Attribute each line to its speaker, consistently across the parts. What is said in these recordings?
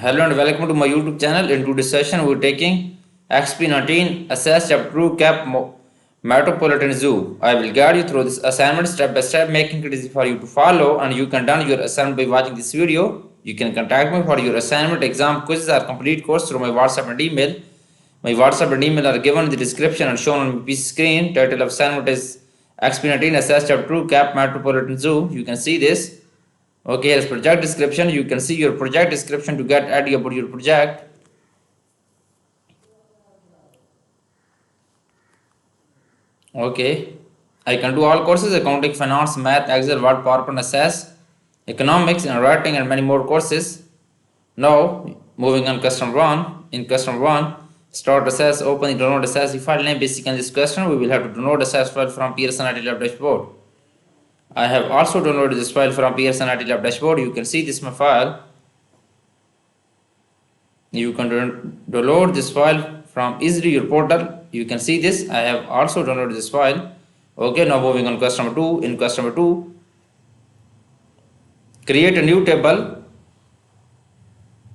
Speaker 1: Hello and welcome to my YouTube channel. In today's session, we're taking XP19 Assess Chapter 2 Metropolitan Zoo. I will guide you through this assignment step by step, making it easy for you to follow, and you can done your assignment by watching this video. You can contact me for your assignment, exam, quizzes, or complete course through my WhatsApp and email. My WhatsApp and email are given in the description and shown on my screen. Title of assignment is XP19 Assess Chapter 2 Metropolitan Zoo. You can see this. Okay, here's project description. You can see your project description to get idea about your project. Okay, I can do all courses: accounting, finance, math, Excel, Word, PowerPoint, assess, economics, and writing, and many more courses. Now, moving on question 1. In question 1, start assess, open the download assess the file name. Basically, in this question, we will have to download assess file from Pearson IT Lab dashboard. I have also downloaded this file from Pearson IT Lab dashboard. You can see this my file. You can download this file from easily your portal. You can see this. I have also downloaded this file. Okay, now moving on question number 2. In question number 2, create a new table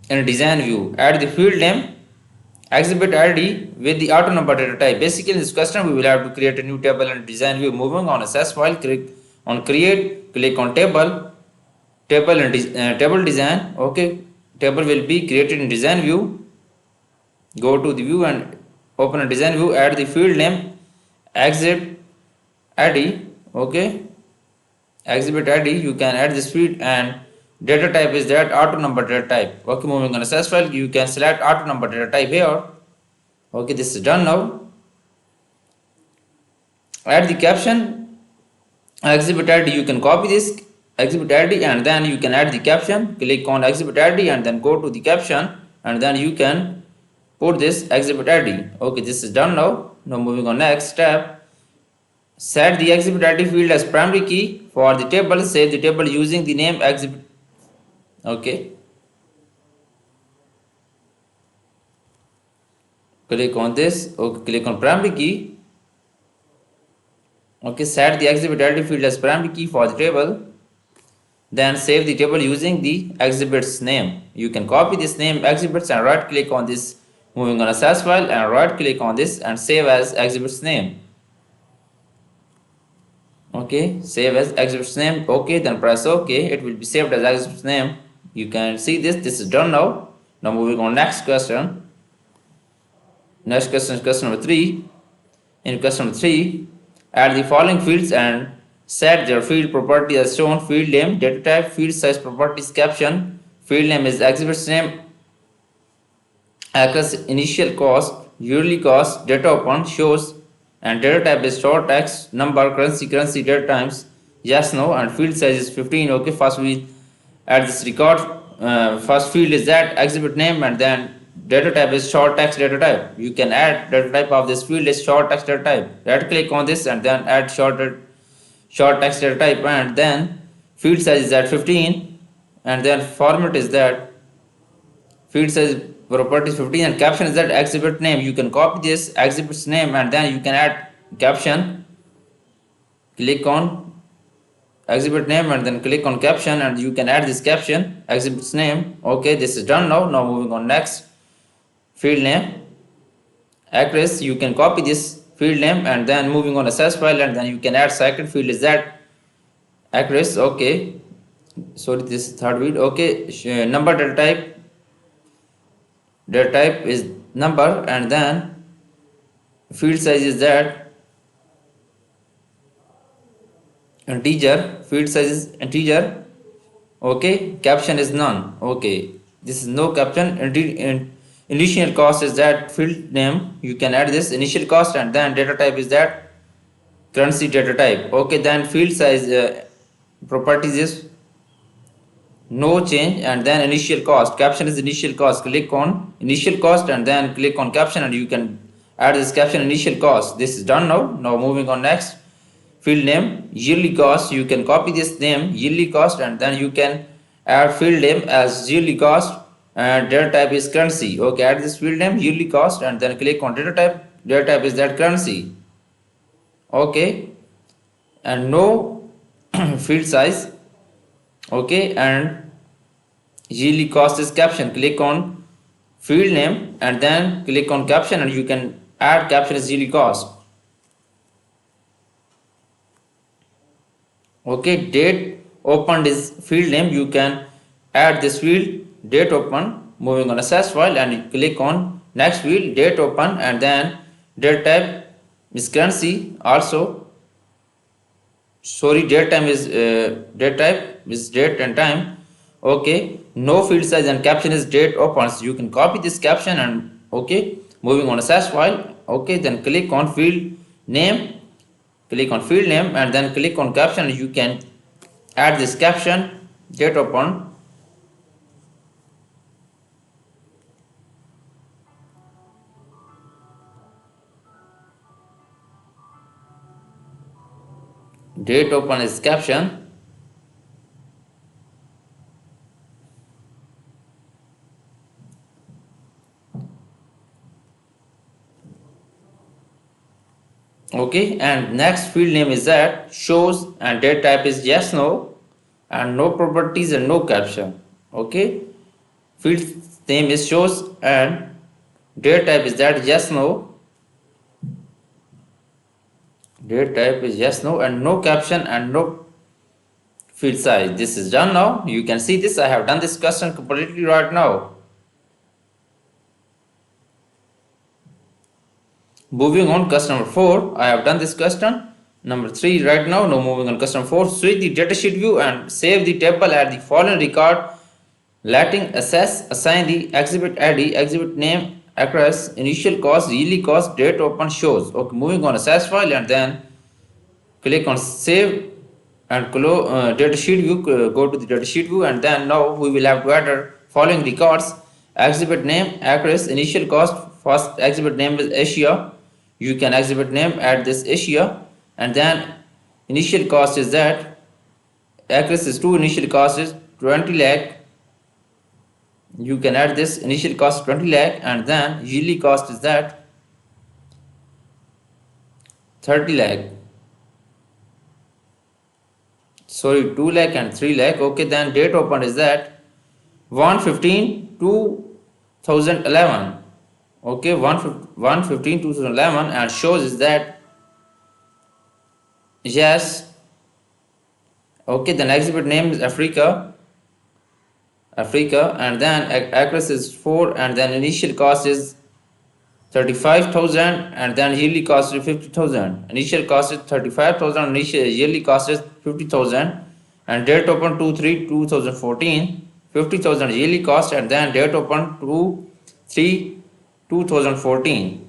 Speaker 1: in design view. Add the field name, exhibit ID with the auto number data type. Basically, in this question, we will have to create a new table in design view. Moving on assess file, click on create, click on table and table design. Okay, table will be created in design view. Go to the view and open a design view. Add the field name, exhibit ID. Okay, exhibit ID. You can add this field, and data type is that auto number data type. Okay, moving on assess file, you can select auto number data type here. Okay, this is done now. Add the caption, exhibit ID. You can copy this exhibit ID and then you can add the caption. Click on exhibit ID and then go to the caption and then you can put this exhibit ID. Okay, this is done now. Now moving on next step. Set the exhibit ID field as primary key for the table. Save the table using the name exhibit. Okay. Click on this. Okay, click on primary key. Okay, set the exhibit ID field as primary key for the table. Then save the table using the exhibit's name. You can copy this name exhibits and right click on this. Moving on assess file and right click on this and save as exhibit's name. Okay, save as exhibit's name. Okay, then press OK. It will be saved as exhibit's name. You can see this. This is done now. Now moving on next question. Next question is question number 3. In question number 3, add the following fields and set their field property as shown. Field name, data type, field size properties, caption. Field name is exhibit's name, across initial cost, yearly cost, data open, shows, and data type is short text, number, currency, data times, yes, no, and field size is 15. Okay, first we add this record. First field is that exhibit name and then data type is short text data type. You can add data type of this field is short text data type. Right click on this and then add short text data type and then field size is at 15 and then format is that field size property is 15 and caption is that exhibit name. You can copy this exhibit's name and then you can add caption. Click on exhibit name and then click on caption and you can add this caption exhibit's name. Okay, this is done now. Now moving on next. Field name, actress. You can copy this field name and then moving on assess file and then you can add second field is that actress. Okay, sorry, this is third field. Okay, number data type is number and then field size is that integer. Field size is integer. Okay, caption is none. Okay, this is no caption. Initial cost is that field name. You can add this initial cost and then data type is that currency data type. Okay, then field size properties is no change and then initial cost. Caption is initial cost. Click on initial cost and then click on caption and you can add this caption initial cost. This is done now. Now moving on next. Field name, yearly cost. You can copy this name yearly cost and then you can add field name as yearly cost and data type is currency. Okay, add this field name yearly cost and then click on data type. Data type is that currency. Okay, and no field size. Okay, and Yearly cost is caption. Click on field name and then click on caption and you can add caption as yearly cost. Okay, date opened is field name. You can add this field date open. Moving on access file and you click on next field date open and then date type is currency. Also, sorry, date time is date type is date and time. Okay, no field size and caption is date opens. You can copy this caption and okay. Moving on access file. Okay, then click on field name. Click on field name and then click on caption. You can add this caption date open. Date open is caption. Okay, and next field name is that shows and date type is yes no and no properties and no caption. Okay, field name is shows and date type is that yes no. Date type is yes no and no caption and no field size. This is done now. You can see this. I have done this custom completely right now. Moving on custom 4, I have done this custom. Number 3 right now. Now moving on custom 4, switch the datasheet view and save the table at the following record. Letting assess, assign the exhibit ID, exhibit name, address, initial cost, yearly cost, date open shows. Okay, moving on assess file and then click on save and close datasheet view. Go to the datasheet view and then now we will have to enter following records: exhibit name, address, initial cost. First exhibit name is Asia. You can exhibit name add this Asia and then initial cost is that address is 2, initial cost is 20 lakh. You can add this initial cost 20 lakh and then yearly cost is that 30 lakh. Sorry, 2 lakh and 3 lakh. Okay, then date open is that 1/15/2011. Okay, 1/15/2011 and shows is that yes. Okay, then exhibit name is Africa and then address is 4 and then initial cost is 35,000 and then yearly cost is 50,000. Initial cost is 35,000, initial yearly cost is 50,000 and date open 2/3/2014. 50,000 yearly cost and then date open 2/3/2014.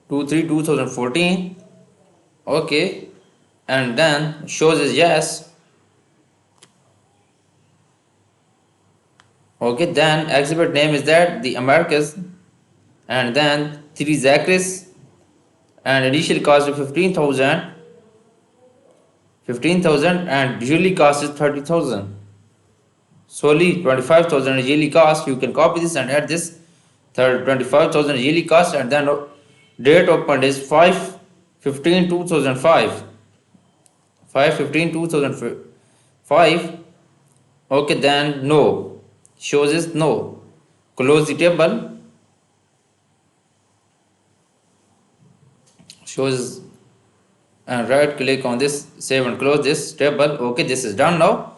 Speaker 1: 2/3/2014. Okay, and then shows is yes. Okay, then exhibit name is that the Americas and then 3 Zachris and initial cost is 15,000 and yearly cost is 30,000. Solely 25,000 yearly cost. You can copy this and add this 25,000 yearly cost and then date opened is 5/15/2005. 5/15/2005. Okay, then no. Shows is no. Close the table. Shows and right click on this, save and close this table. Okay, this is done now.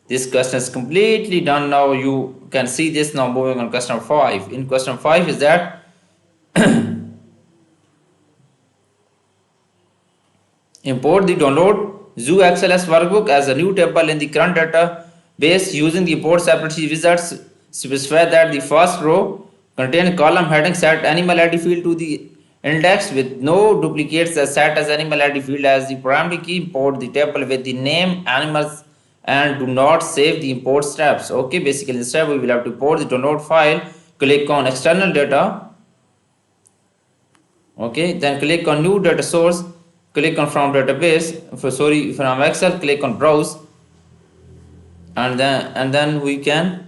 Speaker 1: This custom is completely done now. You can see this now. Moving on custom 5. In custom 5 is that import the download Zoo XLS workbook as a new table in the current database using the import separately wizards. Specify that the first row contain column heading set animal ID field to the index with no duplicates as set as animal ID field as the primary key. Import the table with the name animals and do not save the import steps. Okay, basically instead we will have to import the download file. Click on external data. Okay, then click on new data source. Click on from database. From Excel, click on browse and then we can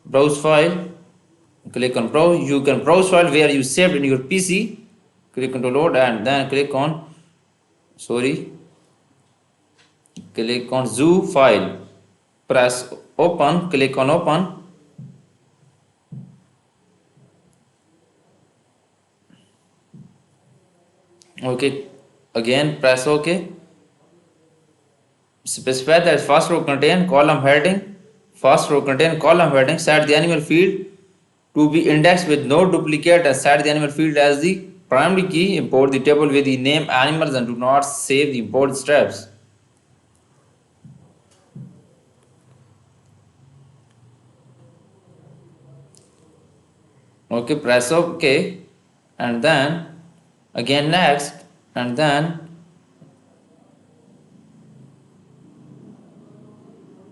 Speaker 1: browse file. Click on browse. You can browse file where you saved in your PC. Click on download and then click on click on zoo file. Press open, click on open. Okay, again press OK. Specify that first row contain column heading. First row contain column heading. Set the animal field to be indexed with no duplicate and set the animal field as the primary key. Import the table with the name animals and do not save the import steps. Okay, press OK and then again next and then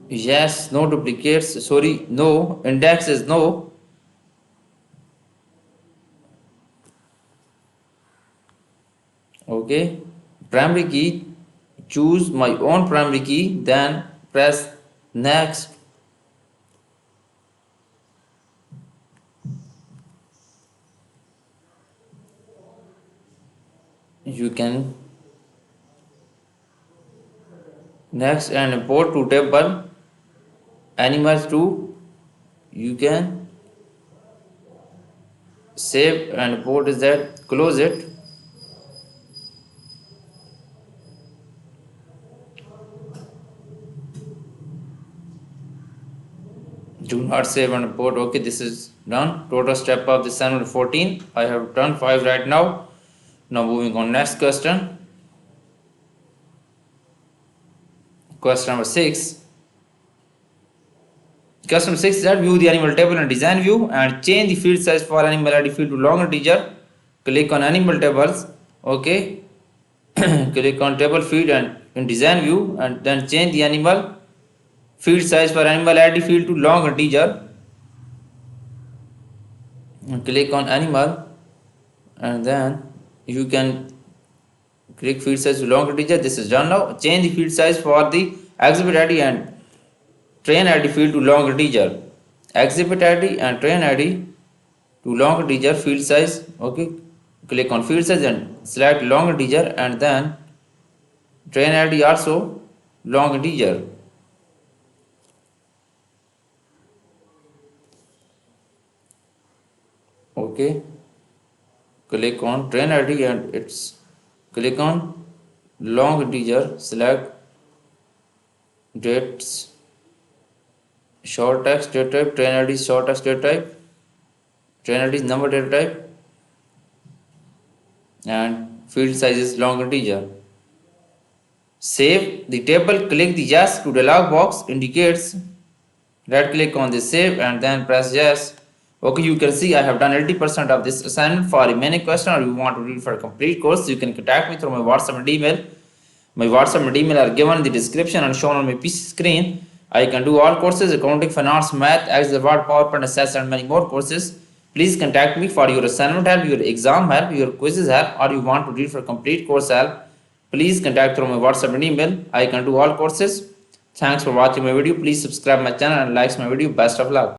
Speaker 1: yes, no duplicates, sorry, no, index is no. Okay, primary key, choose my own primary key, then press next. You can next and import to table animals to, you can save and import is that, close it. Do not save and import. Okay, this is done. Total step of the assignment 14. I have done 5 right now. Now moving on next question. Question number 6. Question number 6 is that view the animal table in design view and change the field size for animal ID field to long integer. Click on animal tables. Okay. Click on table field and in design view and then change the animal field size for animal ID field to long integer. And click on animal and then you can click field size to long integer. This is done now. Change the field size for the exhibit ID and train ID field to long integer. Exhibit ID and train ID to long integer field size. Okay, click on field size and select long integer and then train ID also long integer. Okay, click on train ID and it's click on long integer, select dates, short text data type, train ID short text data type, train ID number data type, and field size is long integer. Save the table, click the yes to dialog box indicates. Right click on the save and then press yes. Okay, you can see I have done 80% of this assignment. For remaining question or you want to read for a complete course, you can contact me through my WhatsApp and email. My WhatsApp and email are given in the description and shown on my PC screen. I can do all courses, accounting, finance, math, Excel, Word, PowerPoint, assess and many more courses. Please contact me for your assignment help, your exam help, your quizzes help, or you want to read for complete course help. Please contact through my WhatsApp and email. I can do all courses. Thanks for watching my video. Please subscribe my channel and like my video. Best of luck.